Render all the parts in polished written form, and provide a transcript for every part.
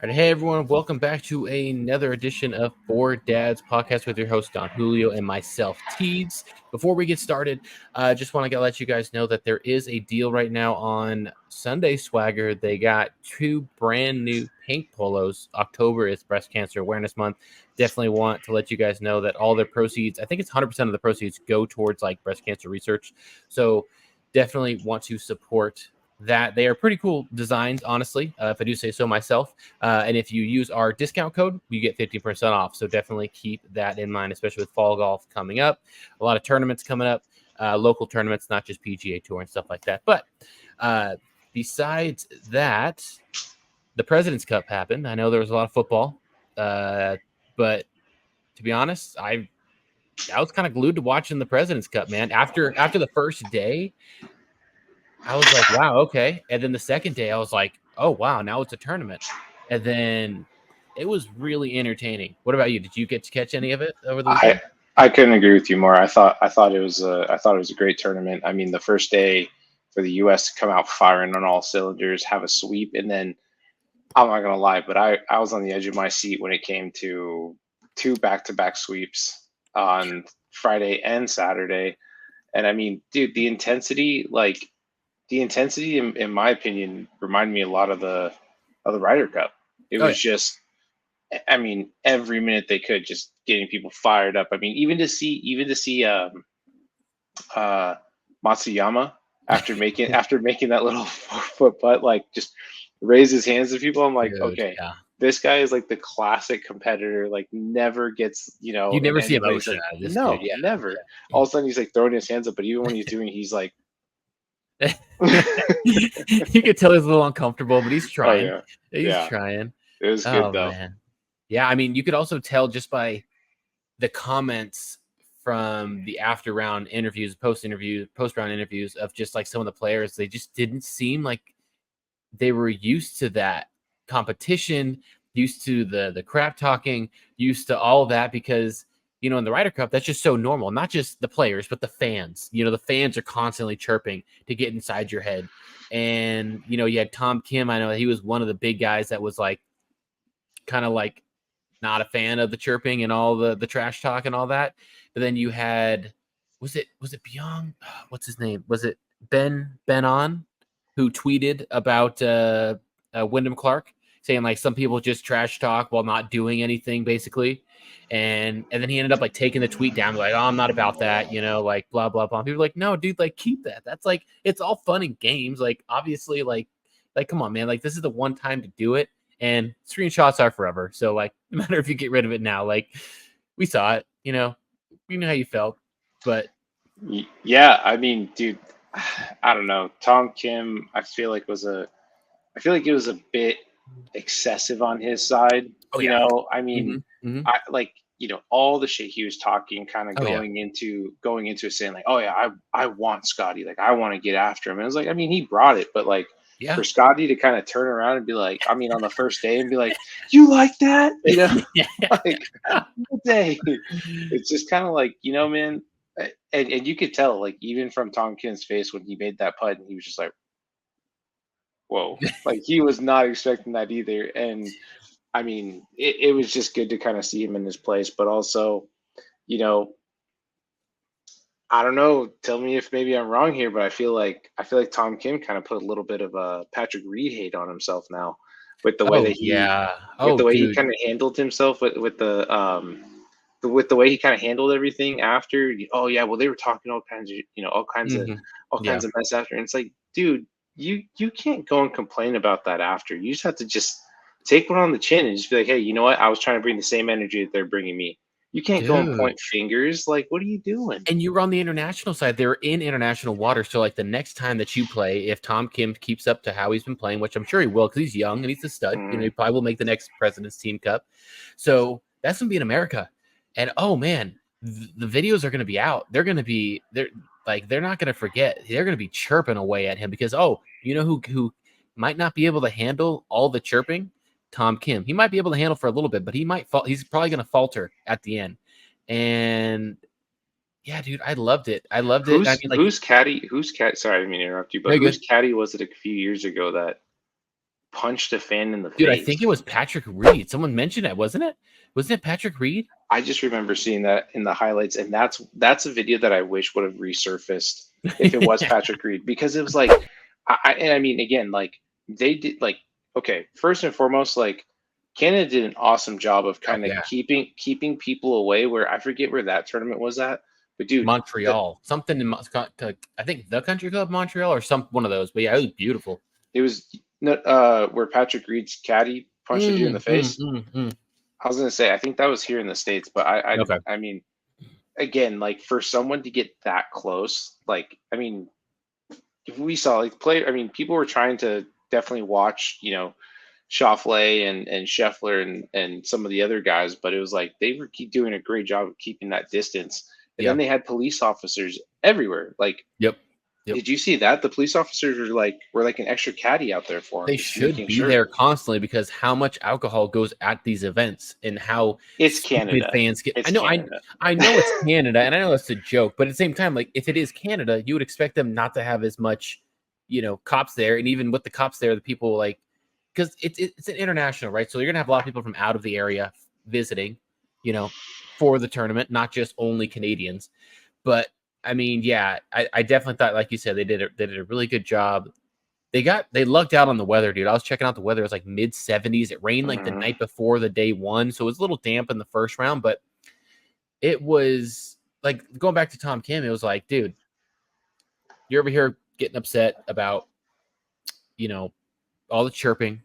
All right, hey everyone, welcome back to another edition of Four Dads podcast with your host Don Julio and myself, Teeds. Before we get started, I just want to let you guys know that there is a deal right now on Sunday Swagger. They got two brand new pink polos. October is Breast Cancer Awareness Month. Definitely want to let you guys know that all their proceeds, I think it's 100% of the proceeds, go towards like breast cancer research. So definitely want to support that. They are pretty cool designs, honestly, if I do say so myself. And if you use our discount code, you get 50% off. So definitely keep that in mind, especially with fall golf coming up. A lot of tournaments coming up, local tournaments, not just PGA Tour and stuff like that. But besides that, the President's Cup happened. I know there was a lot of football, but to be honest, I was kind of glued to watching the President's Cup, man. After the first day, I was like, wow, okay. And then the second day, I was like, oh, wow, now it's a tournament. And then it was really entertaining. What about you? Did you get to catch any of it over the I weekend? I couldn't agree with you more. I thought it was a great tournament. I mean, the first day for the U.S. to come out firing on all cylinders, have a sweep, and then I'm not gonna lie, but I was on the edge of my seat when it came to two back-to-back sweeps on Friday and Saturday. And I mean, dude, the intensity in my opinion reminded me a lot of the Ryder Cup. It Oh, was yeah. just I mean, every minute they could, just getting people fired up. I mean, even to see uh, Matsuyama after making that little 4 foot putt, like just raise his hands to people. I'm like, Dude, okay, yeah. this guy is like the classic competitor. Like, never gets You in never see anybody's emotion like, out of this dude. no, Yeah. never. All of a sudden he's like throwing his hands up, but even when he's doing, he's like, Yeah. You could tell he's a little uncomfortable, but he's oh trying. yeah, He's yeah, trying. it was good Oh, though. man. Yeah. I mean, you could also tell just by the comments from the after round interviews, post round interviews of just like some of the players, they just didn't seem like they were used to that competition, used to the crap talking, used to all that because in the Ryder Cup that's just so normal. Not just the players, but the fans. The fans are constantly chirping to get inside your head. And you had Tom Kim. I know he was one of the big guys that was like kind of like not a fan of the chirping and all the trash talk and all that. But then you had was it Byung? What's his name? Was it Ben On who tweeted about Wyndham Clark saying like some people just trash talk while not doing anything basically. And then he ended up like taking the tweet down like, oh, I'm not about that, like blah blah blah. People were like, no, dude, like keep that. That's like it's all fun and games. Like obviously like come on, man, like this is the one time to do it. And screenshots are forever. So like no matter if you get rid of it now, like we saw it, we know how you felt. But Yeah, I mean, dude, I don't know. Tom Kim, I feel like it was a bit excessive on his side. oh yeah. I mean, Mm-hmm. I like, all the shit he was talking, kind of Oh yeah. going into it saying like, oh yeah, I want Scotty, like I want to get after him. And it was like, I mean, he brought it, but like Yeah. for Scotty to kind of turn around and be like, I mean, on the first day and be like, you like that, like day. It's just kind of like, man, and you could tell, like, even from Tom Kim's face when he made that putt, and he was just like, whoa, like he was not expecting that either. And I mean, it was just good to kind of see him in his place, but also, you know, I don't know. Tell me if maybe I'm wrong here, but I feel like Tom Kim kind of put a little bit of a Patrick Reed hate on himself now with the way Oh that he yeah. with Oh the way he dude. kind of handled himself with the way he kind of handled everything after. Oh yeah, well they were talking all kinds of Mm-hmm. all Yeah. kinds of mess after, and it's like, dude, you can't go and complain about that after. You just have to just take one on the chin and just be like, hey, you know what? I was trying to bring the same energy that they're bringing me. You can't go and Dude. point fingers. Like, what are you doing? And you were on the international side. They're in international waters. So, like, the next time that you play, if Tom Kim keeps up to how he's been playing, which I'm sure he will because he's young and he's a stud, he Mm, probably will make the next President's Team Cup. So, that's going to be in America. And, oh, man, the videos are going to be out. They're not going to forget. They're going to be chirping away at him because, oh, you know who might not be able to handle all the chirping? Tom Kim. He might be able to handle for a little bit, but he's probably going to falter at the end. And yeah, dude, I loved it. I loved it. I who's mean, like, who's caddy? Whose cat? Sorry, I didn't mean to interrupt you, but very whose good. caddy was it a few years ago that punched a fan in the Dude, I face. think it was Patrick Reed. Someone mentioned it, wasn't it? Wasn't it Patrick Reed? I just remember seeing that in the highlights, and that's a video that I wish would have resurfaced if it was Patrick Reed, because it was like, and I mean, again, like they did, like, okay, first and foremost, like Canada did an awesome job of Oh kind of yeah, keeping people away. Where I forget where that tournament was at, but dude, Montreal. Something in I think the Country Club Montreal or some one of those. But yeah, it was beautiful. it was where Patrick Reed's caddy punched a dude in the face. I was gonna say, I think that was here in the States, but Okay. I mean, again, like for someone to get that close, like, I mean, if we saw like play, I mean, people were trying to definitely watch, Schauffele and Scheffler and some of the other guys, but it was like they were keep doing a great job of keeping that distance. And Yeah. then they had police officers everywhere. Like, Yep. Yep. did you see that? The police officers were like an extra caddy out there for They him, just should making be sure. there constantly because how much alcohol goes at these events and how It's stupid Canada. fans get. It's I know, Canada. I know it's Canada, and I know it's a joke, but at the same time, like if it is Canada, you would expect them not to have as much, cops there, and even with the cops there, the people like because it's an international, right? So you're gonna have a lot of people from out of the area visiting, for the tournament, not just only Canadians. But I mean, yeah, I definitely thought, like you said, they did a really good job. They lucked out on the weather, dude. I was checking out the weather. It was like mid 70s. It rained like the Mhm. night before the day one. So it was a little damp in the first round, but it was like going back to Tom Kim, it was like, dude, you're over here getting upset about, you know, all the chirping,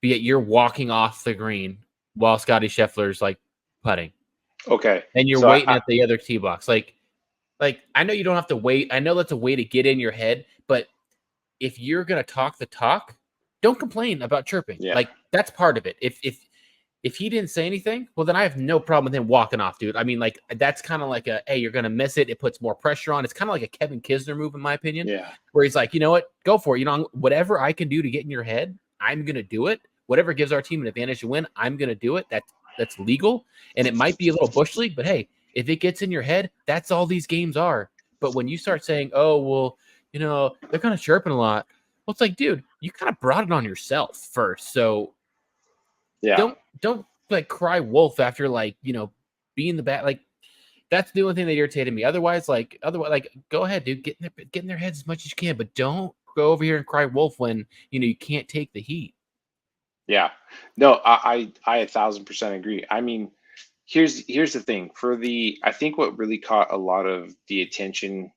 but yet you're walking off the green while Scotty Scheffler's like putting. Okay. And you're So waiting at the other tee box. Like I know you don't have to wait. I know that's a way to get in your head, but if you're gonna talk the talk, don't complain about chirping. yeah. Like that's part of it. If he didn't say anything, well then I have no problem with him walking off, dude. I mean, like that's kind of like hey, you're gonna miss it. It puts more pressure on. It's kind of like a Kevin Kisner move, in my opinion, Yeah. where he's like, you know what, go for it. Whatever I can do to get in your head, I'm gonna do it. Whatever gives our team an advantage to win, I'm gonna do it. That's legal, and it might be a little bush league, but hey, if it gets in your head, that's all these games are. But when you start saying, oh well, they're kind of chirping a lot. Well, it's like, dude, you kind of brought it on yourself first. So Yeah. don't like cry wolf after being the bad. Like that's the only thing that irritated me. Otherwise, go ahead, dude, get in their heads as much as you can, but don't go over here and cry wolf when you can't take the heat. Yeah. No, I 1,000% agree. I mean, here's the thing. I think what really caught a lot of the attention,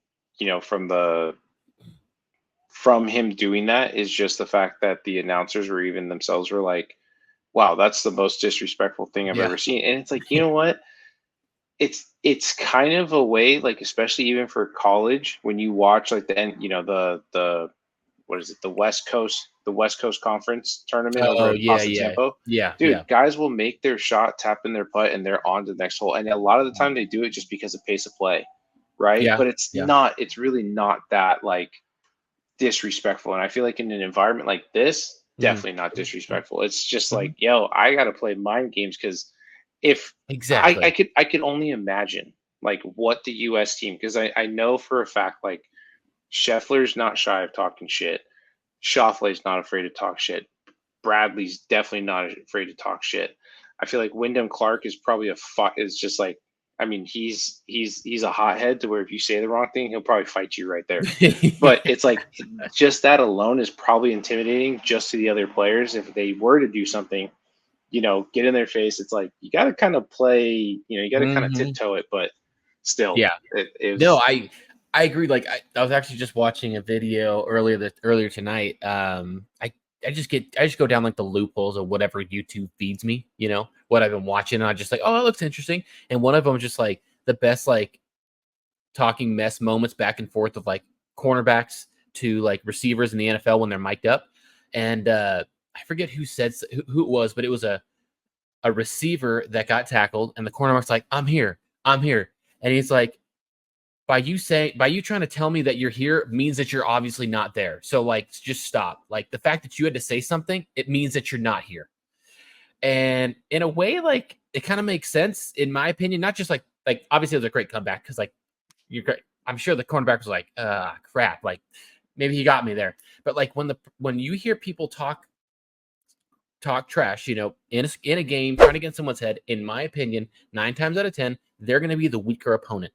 from him doing that is just the fact that the announcers or even themselves were like, wow, that's the most disrespectful thing I've Yeah. ever seen. And it's like, you know what? It's kind of a way, like, especially even for college, when you watch like the what is it, the West Coast Conference tournament over Oh at yeah, Pasatiempo. yeah. Dude, guys will make their shot, tap in their putt, and they're on to the next hole. And a lot of the time they do it just because of pace of play, right? Yeah, But it's really not that like disrespectful. And I feel like in an environment like this, Mhm. definitely not disrespectful. It's just Mhm. like, yo, I gotta play mind games because if I Exactly. could only imagine like what the US team, because I know for a fact like Scheffler's not shy of talking shit. Schauffele's not afraid to talk shit. Bradley's definitely not afraid to talk shit. I feel like Wyndham Clark is probably is just like, I mean, he's a hothead to where if you say the wrong thing, he'll probably fight you right there. But it's like just that alone is probably intimidating just to the other players. If they were to do something, get in their face, it's like you got to kind of play, you got to kind of Mhm. tiptoe it, but still, Yeah. it No, was I agree. Like I was actually just watching a video earlier tonight. I just go down like the loopholes of whatever YouTube feeds me, what I've been watching, and I just like, oh, that looks interesting. And one of them is just like the best like talking mess moments back and forth of like cornerbacks to like receivers in the NFL when they're mic'd up. And I forget who it was, but it was a receiver that got tackled, and the cornerback's like, I'm here. And he's like, by you trying to tell me that you're here means that you're obviously not there. So like just stop. Like the fact that you had to say something, it means that you're not here. And in a way, like it kind of makes sense in my opinion. Not just like obviously it was a great comeback because like you're great. I'm sure the cornerback was like, crap, like maybe he got me there. But like when you hear people talk talk trash, in a game, trying to get in someone's head, in my opinion, 9 times out of 10, they're going to be the weaker opponent.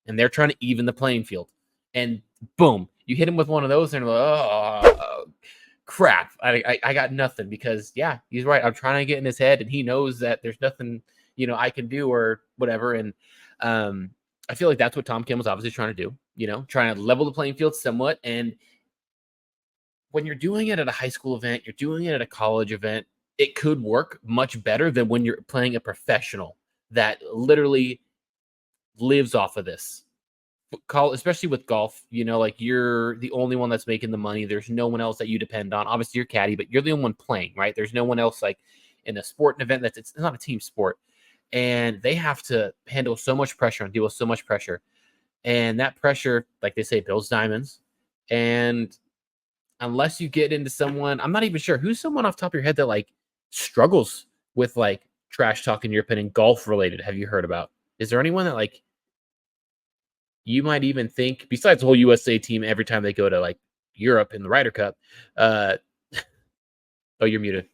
And they're trying to even the playing field. And boom, you hit him with one of those, and they're like, oh, crap. I got nothing because, yeah, he's right. I'm trying to get in his head, and he knows that there's nothing, I can do or whatever. And I feel like that's what Tom Kim was obviously trying to do, trying to level the playing field somewhat. And when you're doing it at a high school event, you're doing it at a college event, it could work much better than when you're playing a professional that literally lives off of this. Especially with golf, like you're the only one that's making the money. There's no one else that you depend on. Obviously, you're caddy, but you're the only one playing, right? There's no one else like in a sport and event it's not a team sport. And they have to handle so much pressure and deal with so much pressure. And that pressure, like they say, builds diamonds. And unless you get into someone, I'm not even sure who's someone off the top of your head that like struggles with like trash talk in your opinion, golf related. Have you heard about? Is there anyone that like you might even think, besides the whole USA team, every time they go to like Europe in the Ryder Cup? Oh, you're muted.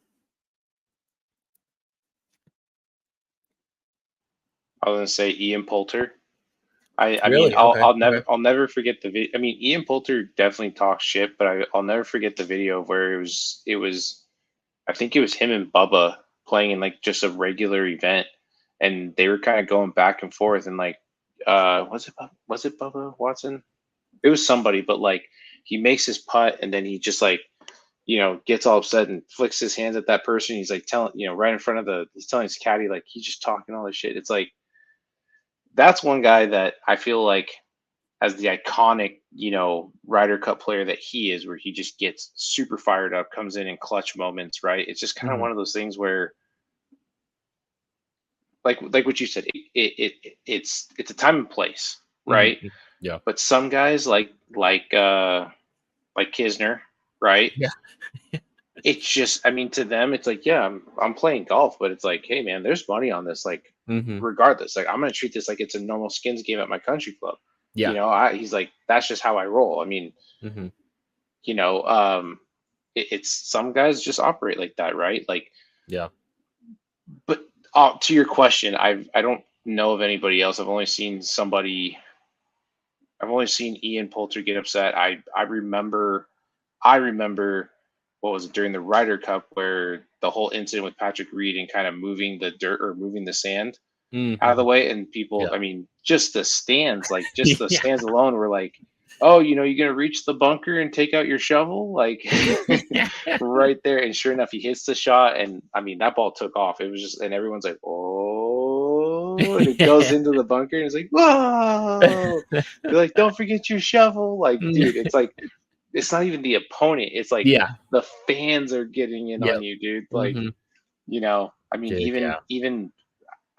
I was gonna say Ian Poulter. I Really? mean, I'll Okay. I'll never forget the video. I mean, Ian Poulter definitely talks shit, but I'll never forget the video of where it was I think it was him and Bubba playing in like just a regular event, and they were kind of going back and forth, and like was it Bubba Watson? It was somebody, but like he makes his putt, and then he just like gets all upset and flicks his hands at that person. He's like telling right in front of he's telling his caddy like he's just talking all this shit. It's like that's one guy that I feel like as the iconic, Ryder Cup player that he is, where he just gets super fired up, comes in clutch moments, right? It's just kind of Mhm. one of those things where, like what you said, it's a time and place, right? Mhm. Yeah. But some guys like Kisner, right? Yeah. It's just, I mean, to them, it's like, yeah, I'm playing golf, but it's like, hey, man, there's money on this. Like, Mhm. regardless, like, I'm gonna treat this like it's a normal skins game at my country club. Yeah. He's like, that's just how I roll. I mean, Mhm. you know, um, it's some guys just operate like that, right? Like, Yeah. but to your question, I don't know of anybody else. I've only seen Ian Poulter get upset. I remember what was it during the Ryder Cup where the whole incident with Patrick Reed and kind of moving the dirt or moving the sand out of the Mhm. way, and people, Yeah. I mean, just the stands, like just the Yeah. stands alone were like, oh, you're gonna reach the bunker and take out your shovel, like right there. And sure enough, he hits the shot, and I mean that ball took off. It was just, and everyone's like, oh, and it goes into the bunker, and it's like, whoa. They're like, don't forget your shovel, like, dude. It's like it's not even the opponent. It's like Yeah. the fans are getting in on Yep. you, dude. Like, Mhm. I mean, Dude, yeah. even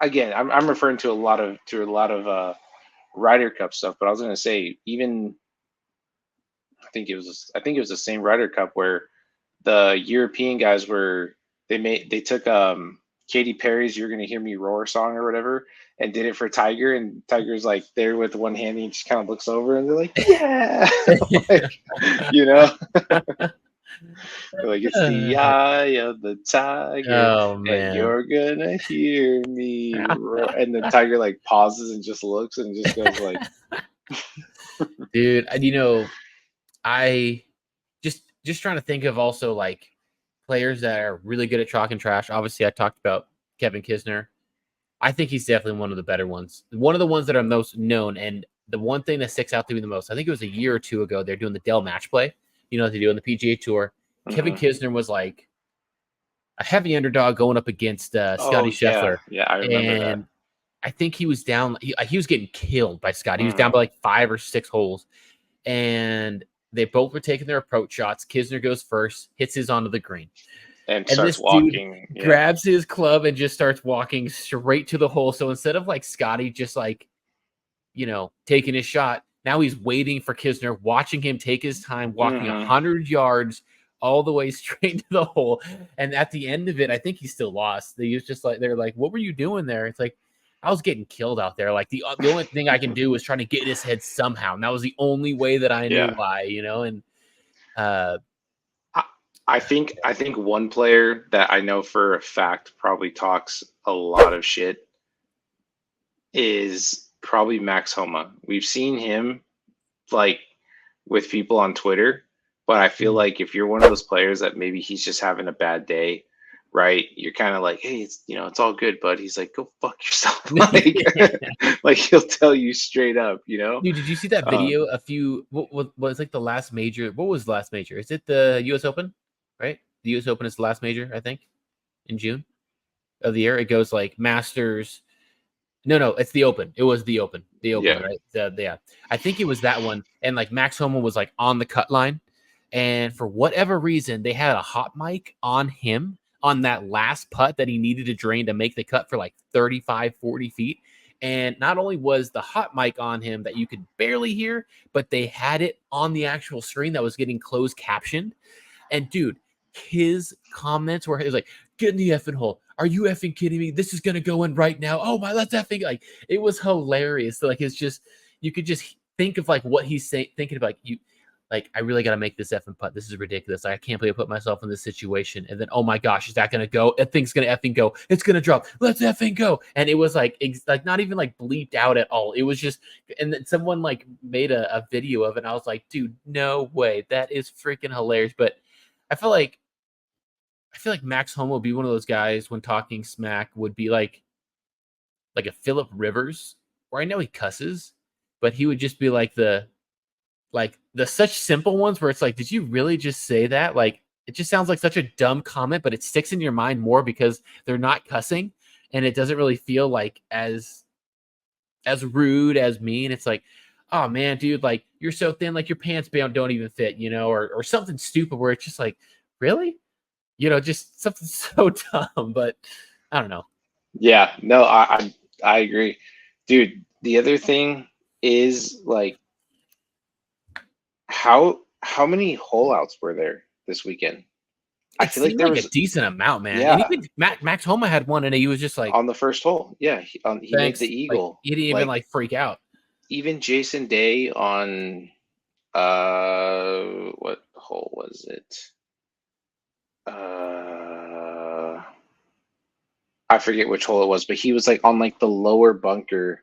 again, I'm referring to a lot of Ryder Cup stuff, but I was gonna say even I think it was the same Ryder Cup where the European guys they took Katy Perry's "You're Gonna Hear Me Roar" song or whatever and did it for Tiger, and Tiger's like there with one hand, and he just kind of looks over, and they're like, yeah, like, you know. Like it's the eye of the tiger, Oh, and man. you're gonna hear me roar. And the tiger like pauses and just looks and just goes like, Dude, I just trying to think of also like players that are really good at chalk and trash. Obviously, I talked about Kevin Kisner. I think he's definitely one of the better ones. One of the ones that are most known, and the one thing that sticks out to me the most. I think it was a year or two ago. They're doing the Dell Match Play. What they do on the PGA Tour. Kevin mhm. Kisner was like a heavy underdog going up against Scotty Oh yeah, Scheffler, yeah, I remember that. and I think he was down. He was getting killed by Scott. He was down Mhm. by like 5 or 6 holes, and they both were taking their approach shots. Kisner goes first, hits his onto the green, And and starts this dude walking. Yeah. grabs his club and just starts walking straight to the hole. So instead of like Scotty just like taking his shot, now he's waiting for Kisner, watching him take his time, walking Mhm. 100 yards all the way straight to the hole. And at the end of it, I think he still lost. They was just like, they're like, what were you doing there? It's like, I was getting killed out there. Like the only thing I can do was trying to get in his head somehow. And that was the only way that I knew Yeah. why, and uh, I, I think one player that I know for a fact probably talks a lot of shit is probably Max Homa. We've seen him like with people on Twitter, but I feel like if you're one of those players that maybe he's just having a bad day, right? You're kind of like, hey, it's all good, bud. He's like, go fuck yourself. Like he'll tell you straight up, Dude, did you see that video? What was like the last major? What was the last major? Is it the U.S. Open? Right, the U.S. Open is the last major, I think, in June of the year. It goes like Masters. No, it's the Open. It was the Open. The Open, Yeah. right? Yeah, I think it was that one. And like Max Homa was like on the cut line, and for whatever reason, they had a hot mic on him on that last putt that he needed to drain to make the cut for like 35, 40 feet. And not only was the hot mic on him that you could barely hear, but they had it on the actual screen that was getting closed captioned. And dude, his comments were like, "Get in the effing hole. Are you effing kidding me? This is gonna go in right now. Oh my, let's effing." Like, it was hilarious. Like, it's just, you could just think of like what he's saying, thinking of like, I really got to make this effing putt. This is ridiculous. I can't believe I put myself in this situation. And then, oh my gosh, is that going to go? That thing's going to effing go. It's going to drop. Let's effing go. And it was like not even like bleeped out at all. It was just, and then someone like made a video of it. And I was like, dude, no way. That is freaking hilarious. But I feel like Max Home will be one of those guys when talking smack would be like a Philip Rivers, where I know he cusses, but he would just be like the such simple ones where it's like, did you really just say that? Like, it just sounds like such a dumb comment, but it sticks in your mind more because they're not cussing, and it doesn't really feel like as rude, as mean. It's like, oh man, dude, like you're so thin, like your pants don't even fit, or something stupid where it's just like, really, just something so dumb. But I don't know. Yeah, no, I agree, dude. The other thing is like how many hole outs were there this weekend? I It feel like seemed there like a was, decent amount, man. And yeah, even Max Homa had one, and he was just like, on the first hole. Yeah, he made the thanks. Like, eagle. he didn't even Like like freak out. even Jason Day on what hole was it? Uh I forget which hole it was, but he was like on like the lower bunker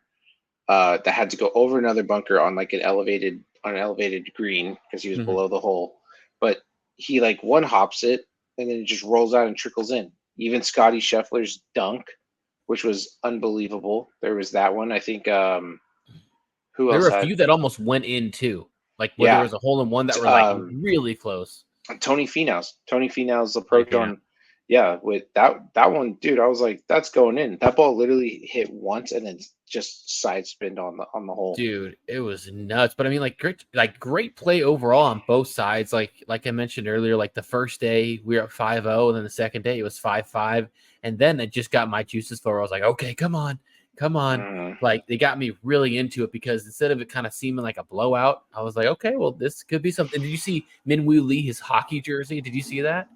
that had to go over another bunker on like an elevated green because he was Mhm. below the hole. But he like one hops it and then it just rolls out and trickles in. Even Scotty Scheffler's dunk, which was unbelievable. There was that one. I think who There else were a had, few that almost went in too, like where there yeah. was a hole in one that were like really close. Tony Finau's Tony approach Finau. on, yeah, with that one, dude. I was like, that's going in. That ball literally hit once and then just side spinned on the hole. Dude, it was nuts. But I mean, great play overall on both sides. Like I mentioned earlier, like the first day we were up 5-0, and then the second day it was 5-5. And then it just got my juices flowing. I was like, okay, come on, come on. Mm, Like, they got me really into it because instead of it kind of seeming like a blowout, I was like, okay, well, this could be something. Did you see Minwoo Lee, his hockey jersey? Did you see that?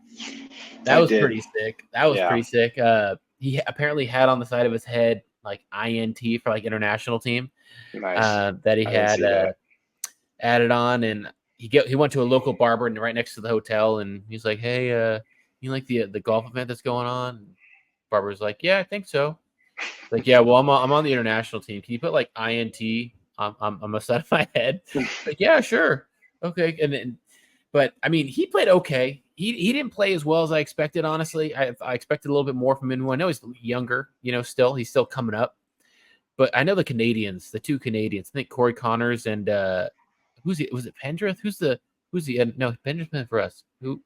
That I was did. pretty sick. That was Yeah, pretty sick. He apparently had on the side of his head like INT for like international team, nice. that he I didn't had see that. added on, and he went to a local barber and right next to the hotel, and he's like, "Hey, you like the golf event that's going on?" And barber's like, "Yeah, I think so." Like, "Yeah, well, I'm on the international team. Can you put like INT on the side of my head?" Like, "Yeah, sure, okay." And then, but I mean, he played okay. He didn't play as well as I expected. Honestly, I expected a little bit more from him. I know he's younger, still he's still coming up. But I know the Canadians, the two Canadians. I think Corey Connors and who's it? Was it Pendrith? Who's the no Pendrith meant for us? Who's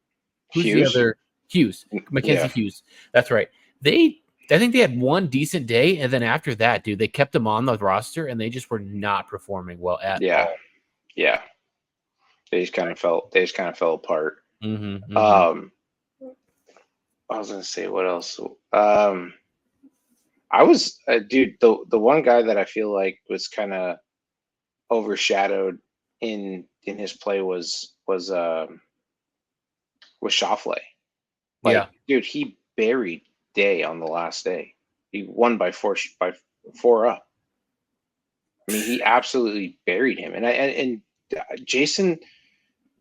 the Hughes. other? Hughes, Mackenzie Yeah, Hughes. That's right. I think they had one decent day, and then after that, dude, they kept them on the roster, and they just were not performing well at yeah, all. yeah. They just kind of fell apart. Mm-hmm, mm-hmm. Um, I was gonna say what else. Um, I was, dude. The one guy that I feel like was kind of overshadowed in his play was Schauffele. Yeah, Like, dude, he buried Day on the last day. He won by four up. I mean, he absolutely buried him. And Jason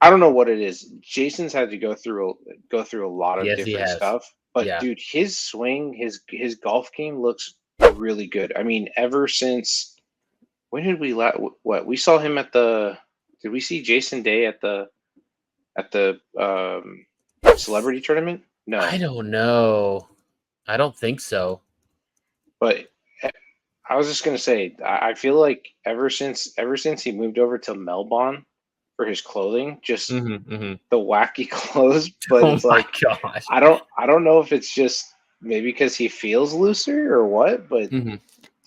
I don't know what it is. Jason's had to go through a lot of Yes, he different has. stuff, but Yeah. dude, his swing, his golf game looks really good. I mean, ever since when did we what we saw him at the? Did we see Jason Day at the celebrity tournament? I No, don't know. I don't think so. but I was just gonna say I feel like ever since he moved over to Melbourne for his clothing, just Mm-hmm. the wacky clothes. But Oh it's my like gosh. I don't know if it's just maybe because he feels looser or what. But Mm-hmm.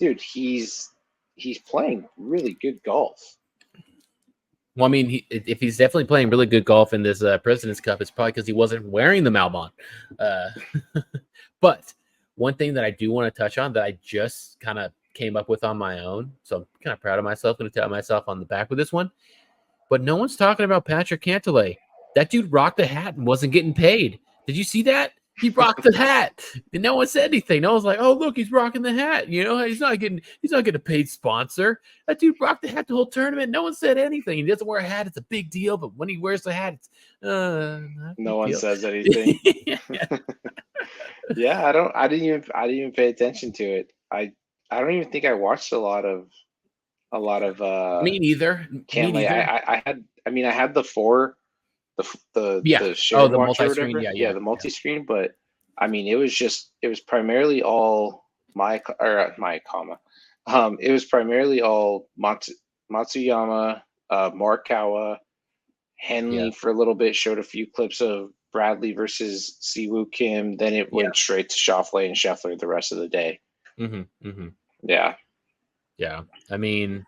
dude, he's playing really good golf. Well, I mean, if he's definitely playing really good golf in this President's Cup, it's probably because he wasn't wearing the Malbon. Uh, but one thing that I do want to touch on that I just kind of came up with on my own, so I'm kind of proud of myself. Going to tap myself on the back with this one. But no one's talking about Patrick Cantlay. That dude rocked the hat and wasn't getting paid. Did you see that? He rocked the hat, and no one said anything. No one's like, "Oh, look, he's rocking the hat." You know, he's not getting a paid sponsor. That dude rocked the hat the whole tournament. No one said anything. He doesn't wear a hat; it's a big deal. But when he wears the hat, it's not a No big one deal. says anything. Yeah, I didn't even pay attention to it. I don't even think I watched a lot of Me neither. Me Canlay. neither. I mean I had the four Yeah. the Oh, shared the watch or multi-screen. whatever. Yeah, Yeah, yeah, the yeah. multi-screen, but I mean it was primarily all my comma. It was primarily all Matsuyama, Morikawa, Yeah. Henley for a little bit, showed a few clips of Bradley versus Siwoo Kim. Then it Yeah. went straight to Schauffele and Scheffler the rest of the day. Mm-hmm. Mm-hmm. Yeah. Yeah. I mean,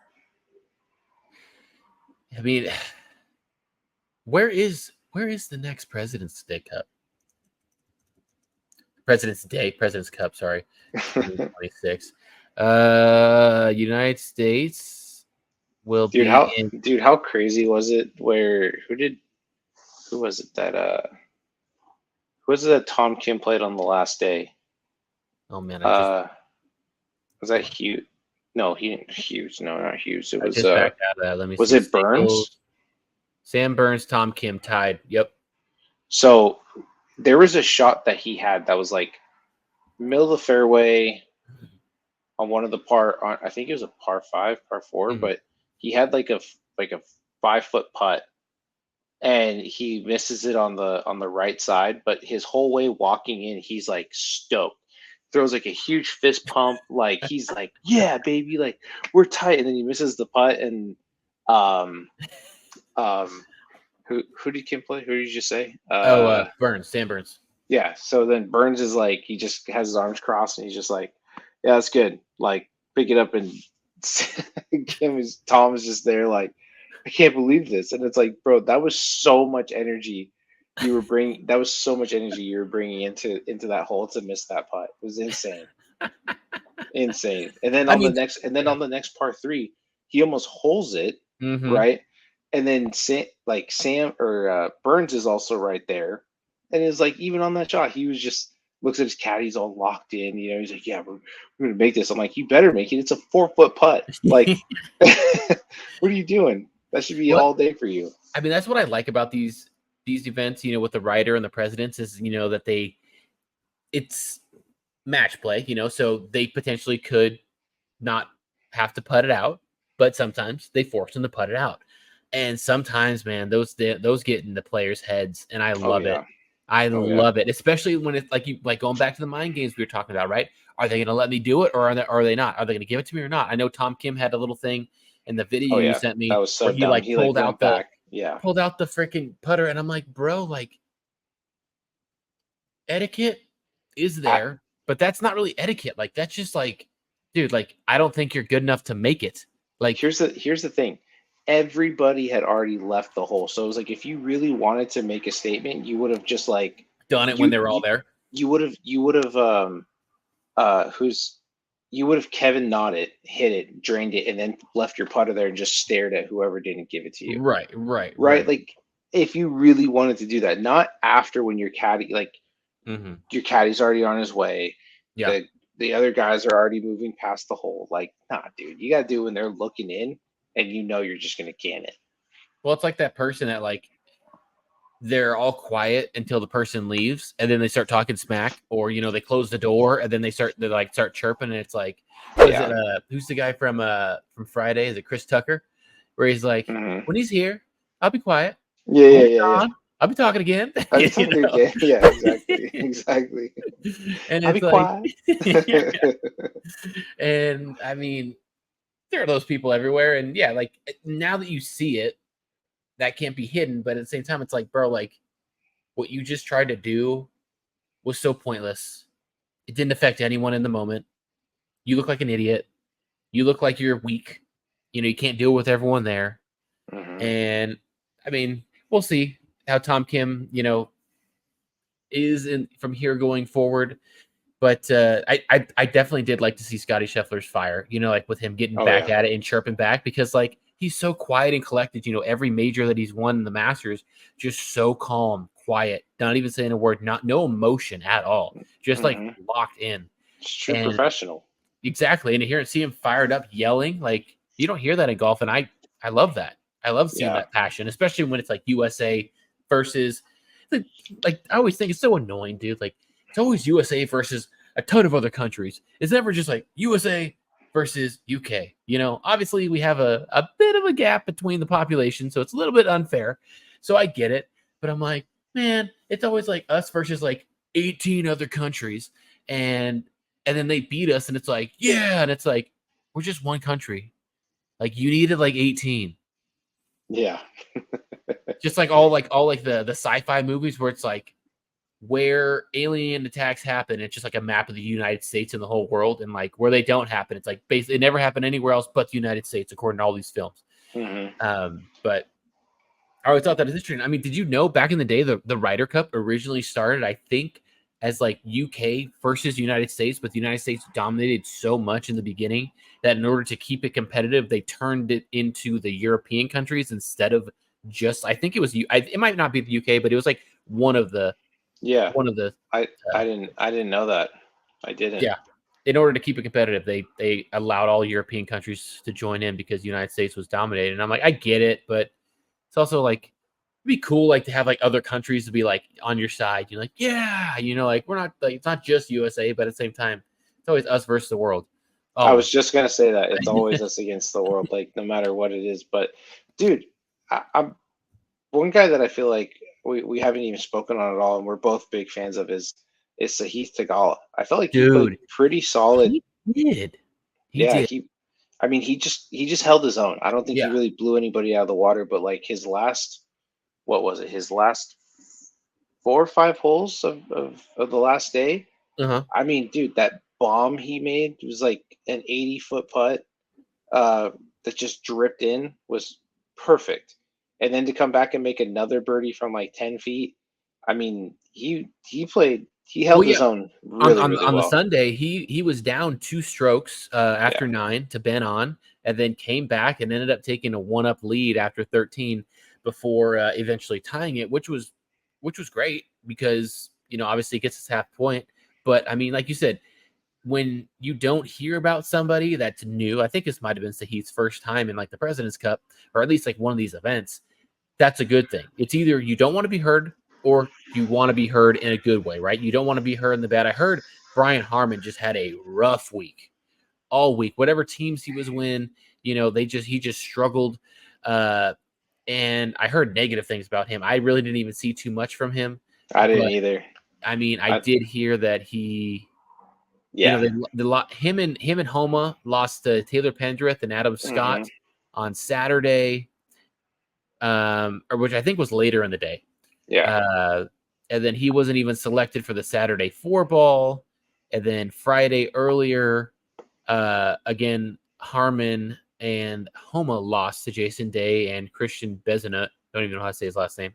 where is the next President's Day Cup? President's Cup, sorry, 2026. United States will be in. Dude, how crazy was it where who was it that who was it that Tom Kim played on the last day? Oh man, Uh was that Hughes? No, he didn't Hughes. No, not Hughes. It I just backed out of that. Let me was see. it Singles. Burns? Sam Burns, Tom Kim tied. Yep. So there was a shot that he had that was like middle of the fairway on one of the I think it was a par five, par 4, Mhm. but he had like a 5 foot putt and he misses it on the right side, but his whole way walking in, he's like stoked. Throws like a huge fist pump, like he's like, "Yeah, baby, like we're tight." And then he misses the putt, and um, um, who did Kim play? Who did you just say? Burns, Sam Burns. Yeah. So then Burns is like, he just has his arms crossed, and he's just like, "Yeah, that's good." Like, pick it up, and Tom is just there, like, I can't believe this, and it's like, bro, that was so much energy you were bringing. That was so much energy you were bringing into that hole to miss that putt. It was insane, insane. And then I on the mean, next, yeah. on the next par three, he almost holes it Mm-hmm. right, and then Sam or Burns is also right there, and it's like even on that shot, he was just looks at his caddy, he's all locked in. You know, he's like, "Yeah, we're gonna make this." I'm like, "You better make it. It's a 4 foot putt. Like, what are you doing? That should be Well, all day for you." I mean, that's what I like about these events. With the writer and the presidents is that it's match play. So they potentially could not have to put it out, but sometimes they force them to put it out. And sometimes, man, those get in the players' heads, and I Oh love it. yeah, I oh yeah, love it, especially when it's like going back to the mind games we were talking about, right? Are they going to let me do it, or are they not? Are they going to give it to me or not? I know Tom Kim had a little thing in the video oh you yeah. sent That me was so where he dumb. like He like went back. Yeah, pulled out the freaking putter, and I'm like, bro, like etiquette is I, there, but that's not really etiquette. Like that's just like, dude, like I don't think you're good enough to make it. Like here's the thing. Everybody had already left the hole, so it was like if you really wanted to make a statement, you would have just like done it when they were all you there. you would have who's you would have Kevin nodded, hit it, drained it, and then left your putter there and just stared at whoever didn't give it to you. Right, right, Right? right. Like if you really wanted to do that, not after when your caddy Mm-hmm. your caddy's already on his way, Yeah. the other guys are already moving past the hole. Like, nah, dude, you gotta do it when they're looking in and you know you're just gonna can it. Well, it's like that person that like they're all quiet until the person leaves, and then they start talking smack, or they close the door, and then they start chirping, and it's like, what is Yeah. it? Who's the guy from Friday? Is it Chris Tucker? Where he's like, Mm-hmm. when he's here, I'll be quiet. Yeah, When yeah, he's yeah, yeah. gone, I'll be talking again. I'll be talking again. Yeah, exactly, exactly. And I'll be it's like, quiet. and I mean, there are those people everywhere, and yeah, like now that you see it, that can't be hidden. But at the same time, it's like, bro, like what you just tried to do was so pointless. It didn't affect anyone in the moment. You look like an idiot. You look like you're weak. You can't deal with everyone there. Mm-hmm. And I mean, we'll see how Tom Kim, is in from here going forward. But I definitely did like to see Scotty Scheffler's fire, like with him getting Oh back yeah. at it and chirping back, because like he's so quiet and collected. Every major that he's won in the Masters, just so calm, quiet, not even saying a word, no emotion at all, just like Mm-hmm. locked in. It's true And professional. exactly, and to hear and see him fired up, yelling, like you don't hear that in golf, and I love that. I love seeing Yeah. that passion, especially when it's like USA versus like I always think it's so annoying, dude. Like it's always USA versus a ton of other countries. It's never just like USA versus UK. Obviously we have a bit of a gap between the population, so it's a little bit unfair. So I get it, but I'm like, man, it's always like us versus like 18 other countries, and then they beat us, and it's like, yeah, and it's like we're just one country. Like you needed like 18. Yeah. Just like all the sci-fi movies where it's like where alien attacks happen, it's just like a map of the United States and the whole world, and like where they don't happen, it's like basically it never happened anywhere else but the United States, according to all these films. Mm-hmm. But I always thought that was interesting. I mean, did you know back in the day the Ryder Cup originally started, I think, as like UK versus United States, but the United States dominated so much in the beginning that in order to keep it competitive, they turned it into the European countries instead of just. I think it was it might not be the UK, but it was like one of the Yeah. one of the I uh, didn't know that. I didn't. yeah. In order to keep it competitive, they allowed all European countries to join in because the United States was dominated. And I'm like, I get it, but it's also like it'd be cool like to have like other countries to be like on your side. You're like, yeah, like we're not like it's not just USA, but at the same time, it's always us versus the world. I was Always. just gonna say that it's always us against the world, like no matter what it is. But dude, I'm one guy that I feel like we haven't even spoken on at all, and we're both big fans of is Sahith Theegala. I felt like he played Dude, pretty solid. he did. He Yeah, did. I mean he just held his own. I don't think he Yeah. really blew anybody out of the water, but like his last, what was it? His last 4 or 5 holes of the last day. Uh-huh. I mean, dude, that bomb he made was like an 80-foot putt that just dripped in was perfect. And then to come back and make another birdie from like 10 feet, I mean, he held Well, his yeah. own On really, on really on the well. Sunday, he was down 2 strokes Yeah. after 9 to Ben on, and then came back and ended up taking a 1-up lead after 13 before eventually tying it, which was great because obviously it gets us half point. But I mean, like you said, when you don't hear about somebody that's new, I think this might have been Sahith's first time in like the President's Cup or at least like one of these events. That's a good thing. It's either you don't want to be heard or you want to be heard in a good way, right? You don't want to be heard in the bad. I heard Brian Harmon just had a rough week all week. Whatever teams he was in, he just struggled. And I heard negative things about him. I really didn't even see too much from him, I didn't but either. I mean, I I did hear that he, Yeah. him and Homa lost to Taylor Pendrith and Adam Hmm. Scott on Saturday, or which I think was later in the day. Yeah. Uh, and then he wasn't even selected for the Saturday 4 ball. And then Friday earlier, again, Harmon and Homa lost to Jason Day and Christian Bezenut. Don't even know how to say his last name.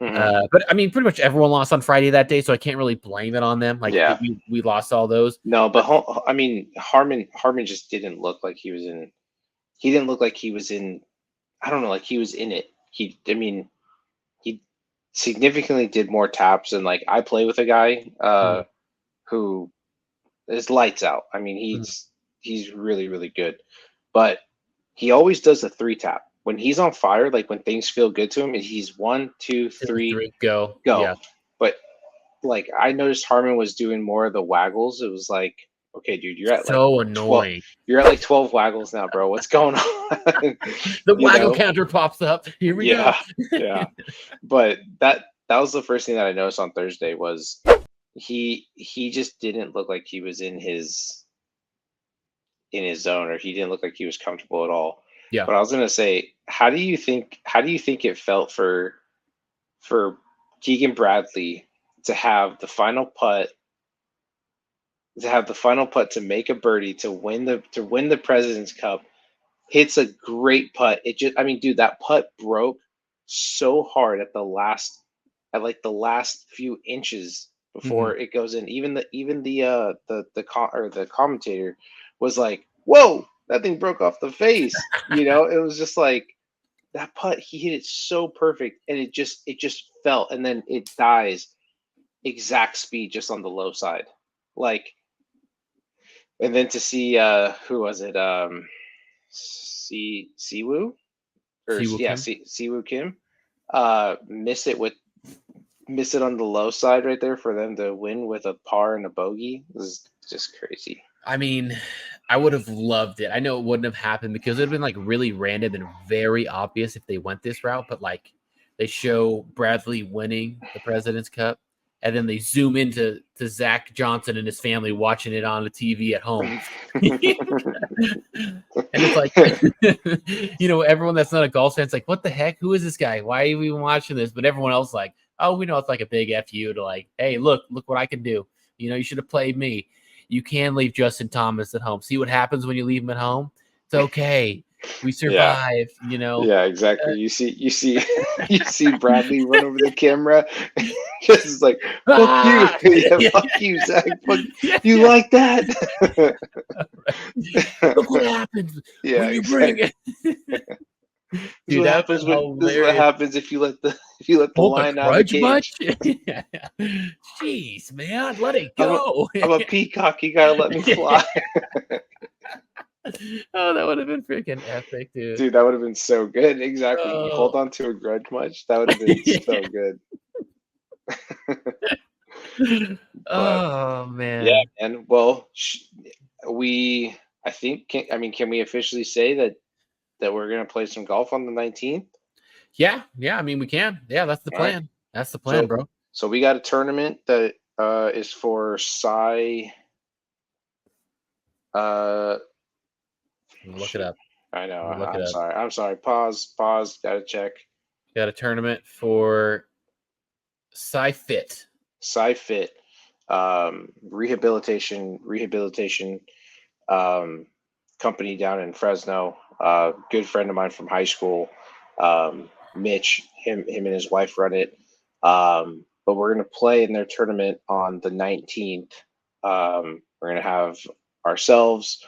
Hmm. But I mean, pretty much everyone lost on Friday that day, so I can't really blame it on them. Like Yeah. we lost all those. No, but I mean, Harmon just didn't look like he was in. He didn't look like he was in. I don't know, like he was in it. I mean, he significantly did more taps, and like I play with a guy Mhm, who is lights out. I mean, mhm, he's really, really good, but he always does a 3 tap. when he's on fire, like when things feel good to him, he's 1, 2, 2, 3, 3, go. go. Yeah. But like I noticed Harmon was doing more of the waggles. It was like, okay, dude, you're at like So 12. annoying. You're at like 12 waggles now, bro. What's going on? The You waggle know? counter pops up. Here we Yeah, go. yeah. But that was the first thing that I noticed on Thursday was he just didn't look like he was in his zone, or he didn't look like he was comfortable at all. Yeah. But I was gonna say, how do you think it felt for Keegan Bradley to have the final putt to make a birdie to win the President's Cup, hits a great putt. It just, I mean, dude, that putt broke so hard at like the last few inches before it goes in. Even the commentator was like, "Whoa, that thing broke off the face." It was just like that putt. He hit it so perfect, and it just fell, and then it dies exact speed just on the low side, like. And then to see who was it? Siwoo or Siwoo yeah, Kim. Siwoo Kim, miss it on the low side right there for them to win with a par and a bogey. This is just crazy. I mean, I would have loved it. I know it wouldn't have happened because it would have been like really random and very obvious if they went this route, but like they show Bradley winning the President's Cup and then they zoom into Zach Johnson and his family watching it on the TV at home. And it's like, everyone that's not a golf fan, it's like, what the heck? Who is this guy? Why are we even watching this? But everyone else like, oh, we know it's like a big FU to like, hey, look what I can do. You should have played me. You can leave Justin Thomas at home. See what happens when you leave him at home? It's okay. We survive, Yeah, exactly. You see you see Bradley run over the camera. Just like, fuck you. Yeah, fuck you, Zach. Fuck you like that? Look what happens when you bring it. Dude, this is what happens if you let the Hold line the out of the grudge cage. much? Jeez, man, let it go. I'm a peacock. You gotta let me fly. Oh, that would have been freaking epic, dude. Dude, that would have been so good. Exactly. You hold on to a grudge much. That would have been so good. Oh man. Yeah, and well, I think, can we officially say that we're gonna play some golf on the 19th? Yeah. I mean, we can. Yeah, that's the plan. Right. That's the plan, bro. So we got a tournament that is for Psy. Look it up. I know. Look it up. Sorry. I'm sorry. Pause. Gotta check. Got a tournament for SciFit. SciFit, rehabilitation company down in Fresno. Good friend of mine from high school, Mitch. Him and his wife run it. But we're gonna play in their tournament on the 19th. We're gonna have ourselves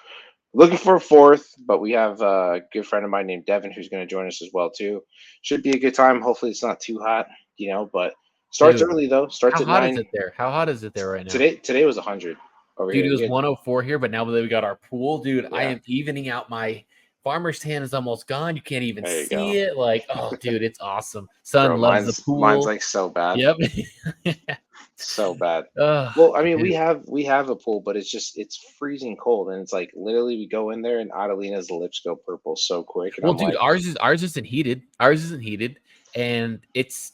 looking for a fourth, but we have a good friend of mine named Devin who's going to join us as well too. Should be a good time. Hopefully it's not too hot, but starts early though. Starts at 9. How hot is it there? How hot is it there right now? Today was 100 over dude, here. It was 104 here, but now that we got our pool, dude, Yeah. I am evening out. My farmer's tan is almost gone. You can't even There you see go. it. Like, oh, dude, it's awesome. Son Bro, loves the pool. Mine's like so bad. Yep. So bad. Well, I mean, we have a pool, but it's freezing cold, and it's like literally we go in there and Adelina's lips go purple so quick. And Well, I'm dude, like, ours isn't heated. Ours isn't heated, and it's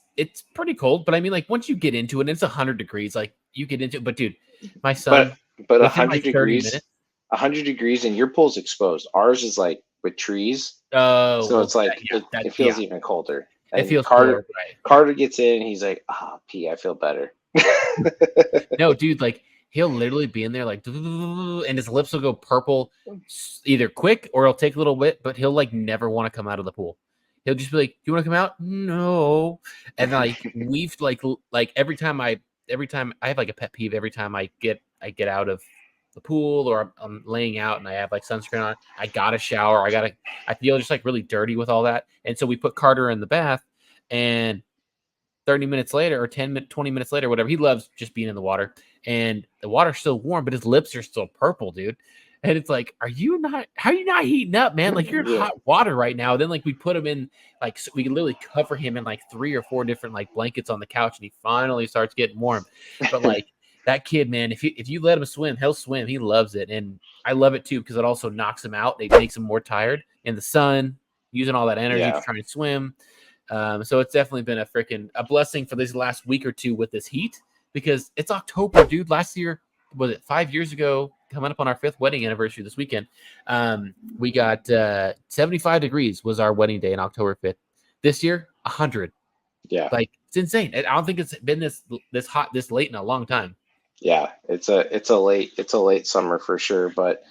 pretty cold. But I mean, like once you get into it, it's 100 degrees. Like you get into it, but dude, my son, but within 100 like 30 degrees, minutes, 100 degrees, and your pool's exposed. Ours is like with trees. Oh, so well, it's like it feels even colder. And it feels Carter, cooler, right? Carter gets in, he's like, P, I feel better. No, dude, like he'll literally be in there like, and his lips will go purple either quick or it'll take a little bit, but he'll like never want to come out of the pool. He'll just be like, "You want to come out?" No. And like we've like every time I have like a pet peeve every time I get out of the pool or I'm laying out and I have like sunscreen on, I gotta shower. I feel just like really dirty with all that. And so we put Carter in the bath, and 30 minutes later or 20 minutes later, whatever, he loves just being in the water, and the water's still warm, but his lips are still purple, dude. And it's like, how are you not heating up, man? Like you're in Yeah. hot water right now. Then like we put him in, like so we can literally cover him in like 3 or 4 different like blankets on the couch, and he finally starts getting warm. But like that kid, man, if you let him swim, he'll swim. He loves it, and I love it too because it also knocks him out. It makes him more tired in the sun, using all that energy to try and swim. So it's definitely been a blessing for this last week or two with this heat, because it's October, dude. Last year, was it 5 years ago? Coming up on our 5th wedding anniversary this weekend. We got 75 degrees was our wedding day on October 5th. This year, 100. Yeah. Like it's insane. I don't think it's been this hot this late in a long time. Yeah, it's a late summer for sure, but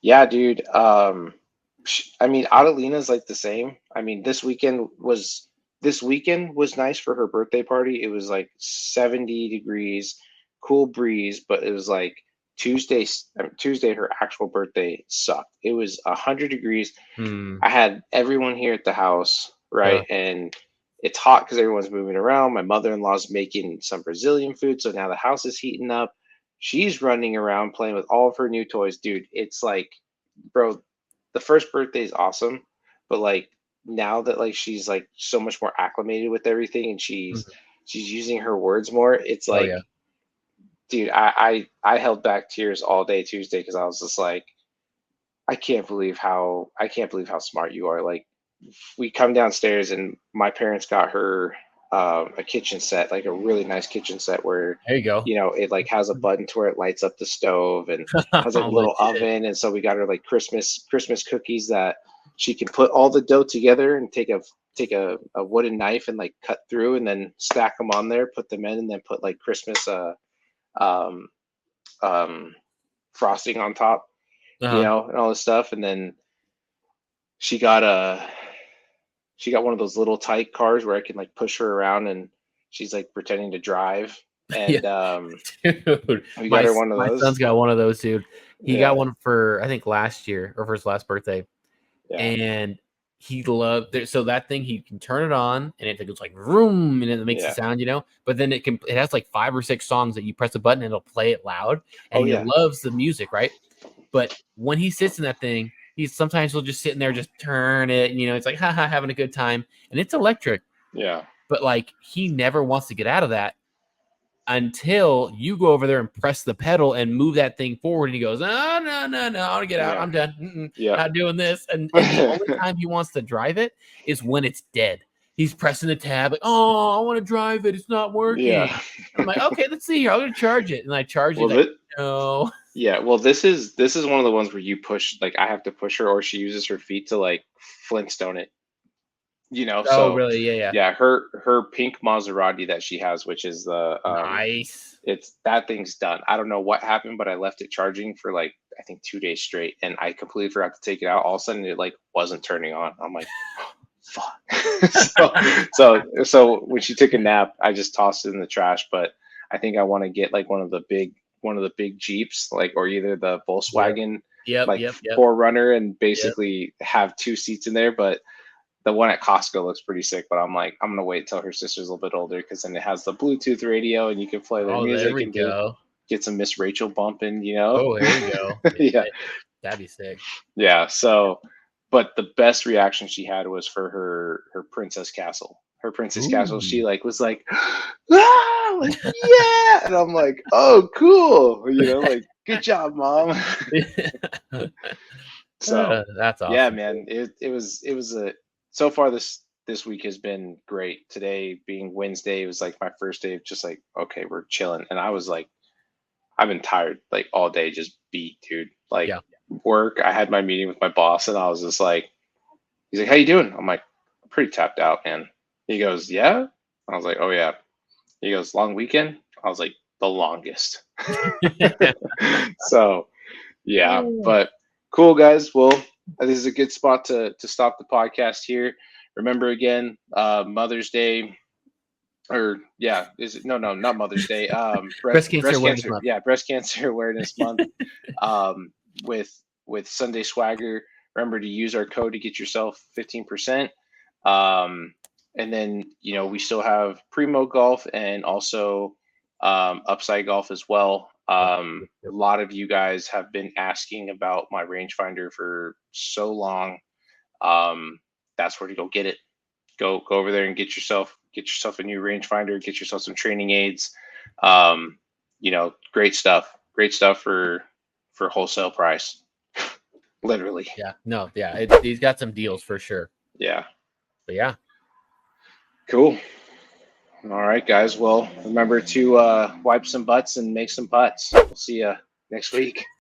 yeah, dude. I mean, Adelina's like the same. I mean, this weekend was nice for her birthday party. It was like 70 degrees, cool breeze, but it was like Tuesday, her actual birthday sucked. It was 100 degrees. I had everyone here at the house, right? And it's hot because everyone's moving around. My mother-in-law's making some Brazilian food, so now the house is heating up. She's running around playing with all of her new toys, dude. It's like, bro, the first birthday is awesome, but like now that like she's like so much more acclimated with everything and she's using her words more, it's Oh like, yeah. dude, I held back tears all day Tuesday because I was just like, I can't believe how smart you are. Like we come downstairs and my parents got her a kitchen set, like a really nice kitchen set where There you go. it like has a button to where it lights up the stove and has like a Oh, little legit. oven. And so we got her like Christmas cookies that she can put all the dough together and take a wooden knife and like cut through and then stack them on there, put them in, and then put like Christmas um um frosting on top, Uh-huh. and all this stuff. And then she got a she got one of those little tight cars where I can like push her around and she's like pretending to drive. Yeah. And Dude, we got her one of my son's those. got one of those, dude. He got Yeah, one for I think last year or for his last birthday, yeah, and he loved it. So that thing, he can turn it on and it goes like vroom, and it makes a yeah. sound, But then it has like 5 or 6 songs that you press a button and it'll play it loud, and Oh he yeah, loves the music, right? But when he sits in that thing, he'll just sit in there, just turn it, it's like haha, having a good time, and it's electric. yeah, But like he never wants to get out of that until you go over there and press the pedal and move that thing forward. And he goes, oh, no, I want to get out. yeah, I'm done. yeah. Not doing this. And the only time he wants to drive it is when it's dead. He's pressing the tab, like, oh, I want to drive it. It's not working. Yeah. I'm like, okay, let's see here. I'm going to charge it. And I charge it. Well, Like, no. yeah. Well, this is one of the ones where you push. Like I have to push her, or she uses her feet to like Flintstone it. Oh, So really? Yeah. yeah, her pink Maserati that she has, which is the Nice. it's that thing's done. I don't know what happened, but I left it charging for like I think 2 days straight, and I completely forgot to take it out. All of a sudden, it like wasn't turning on. I'm like, fuck. So when she took a nap, I just tossed it in the trash. But I think I want to get like one of the big Jeeps, like or either the Yep. Volkswagen Yep. like Yep. Yep. Forerunner, and Yep. basically have 2 seats in there. But the one at Costco looks pretty sick, but I'm like, I'm gonna wait till her sister's a little bit older because then it has the Bluetooth radio and you can play their Oh, there music we and get go. get some Miss Rachel bumping. Oh, there you go. Yeah, That'd be sick. yeah. So, but the best reaction she had was for her princess castle. Her princess castle. She Ooh. like was like, ah, like yeah, and I'm like, oh, cool. Like good job, mom. So That's yeah, awesome. man, it was a so far this week has been great. Today being Wednesday, it was like my first day of just like, okay, we're chilling. And I was like, I've been tired like all day, just beat, dude. Like Yeah. work, I had my meeting with my boss and I was just like, he's like, how you doing? I'm like, I'm pretty tapped out, man. He goes, yeah. I was like, oh yeah. He goes, long weekend? I was like, the longest. So yeah, but cool guys. Well, this is a good spot to stop the podcast here. Remember again, Mother's Day, or yeah, is it no, not Mother's Day. Breast Cancer Breast Awareness cancer, Month. yeah, breast cancer awareness month. Um, with Sunday Swagger. Remember to use our code to get yourself 15%. And then we still have Primo Golf and also Upside Golf as well. A lot of you guys have been asking about my rangefinder for so long. That's where to go get it. Go over there and get yourself a new rangefinder. Get yourself some training aids. Great stuff. Great stuff for wholesale price. Literally. Yeah. No. Yeah. He's got some deals for sure. Yeah. But yeah. Cool. All right, guys. Well, remember to wipe some butts and make some putts. We'll see you next week.